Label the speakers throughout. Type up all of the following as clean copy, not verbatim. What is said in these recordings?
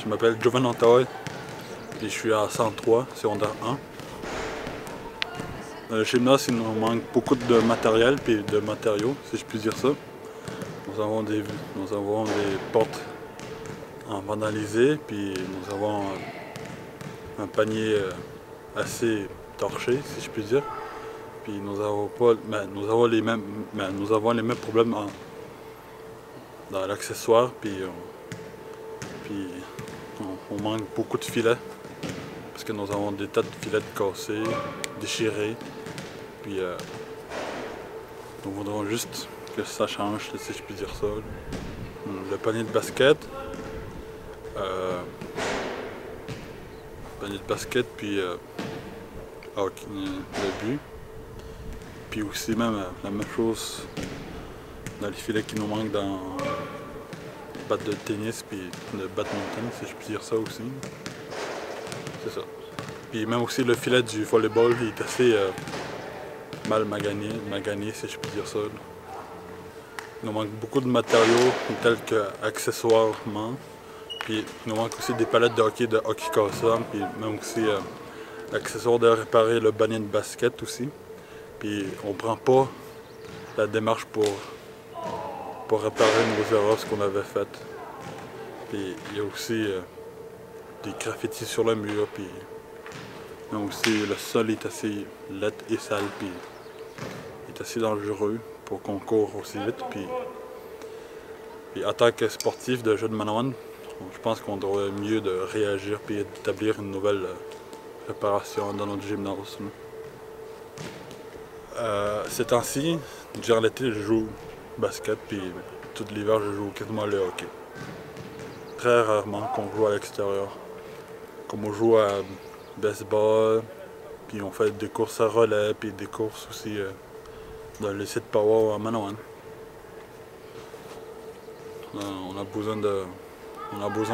Speaker 1: Je m'appelle Jovan Antaoy, et je suis à 103, secondaire 1. Dans le gymnase, il nous manque beaucoup de matériel et de matériaux, si je puis dire ça. Nous avons des portes en vandalisé, puis nous avons un panier assez torché, si je puis dire. Puis nous avons les mêmes problèmes dans l'accessoire, puis on manque beaucoup de filets, parce que nous avons des tas de filets cassés, déchirés, puis nous voudrons juste que ça change, si je puis dire ça. Le panier de basket, puis le but, puis aussi même la même chose dans les filets qui nous manquent dans le batte de tennis puis le badminton, si je puis dire ça aussi. C'est ça. Puis même aussi le filet du volleyball, il est assez mal magané, si je puis dire ça. Il nous manque beaucoup de matériaux tels que accessoirement. Puis il nous manque aussi des palettes de hockey cassable, puis même aussi l'accessoire de réparer le panier de basket aussi. Puis on prend pas la démarche pour réparer nos erreurs, ce qu'on avait fait. Puis il y a aussi des graffitis sur le mur, puis même aussi le sol est assez laid et sale, puis il est assez dangereux pour qu'on court aussi vite. Puis en tant que sportif de jeu de Manawan, je pense qu'on devrait mieux de réagir puis d'établir une nouvelle réparation dans notre gymnase. Ces temps-ci, durant l'été, je joue au basket, puis tout l'hiver, je joue quasiment le hockey. Très rarement qu'on joue à l'extérieur. Comme on joue à baseball, puis on fait des courses à relais, puis des courses aussi dans le site Power à Manawan. On a besoin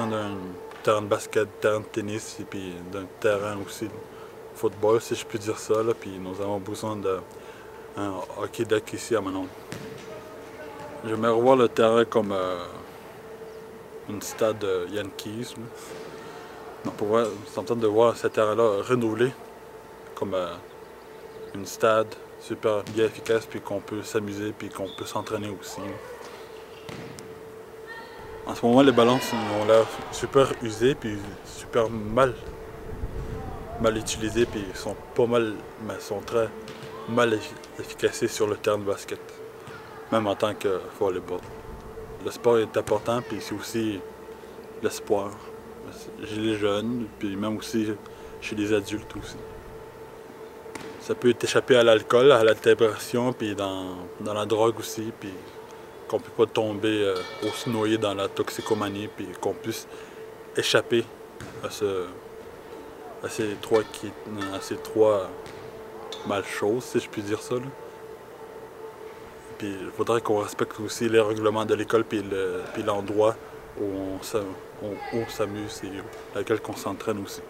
Speaker 1: d'un terrain de basket, terrain de tennis, et puis d'un terrain aussi de football, si je puis dire ça. Là, puis nous avons besoin d'un hockey deck ici à Manawan. J'aimerais revoir le terrain comme une stade Yankees. On pourrait s'entendre de voir ce terrain-là renouvelé comme une stade super bien efficace, puis qu'on peut s'amuser, puis qu'on peut s'entraîner aussi. En ce moment, les ballons ont l'air super usés, puis super mal utilisés, puis sont très mal efficacés sur le terrain de basket, même en tant que volleyball. Le sport est important, puis c'est aussi l'espoir chez les jeunes, puis même aussi chez les adultes aussi. Ça peut échapper à l'alcool, à la dépression, puis dans la drogue aussi, puis qu'on ne peut pas tomber ou se noyer dans la toxicomanie, puis qu'on puisse échapper à ces trois mal-choses, si je puis dire ça. Là. Puis il faudrait qu'on respecte aussi les règlements de l'école, puis l'endroit où on s'amuse et laquelle qu'on s'entraîne aussi.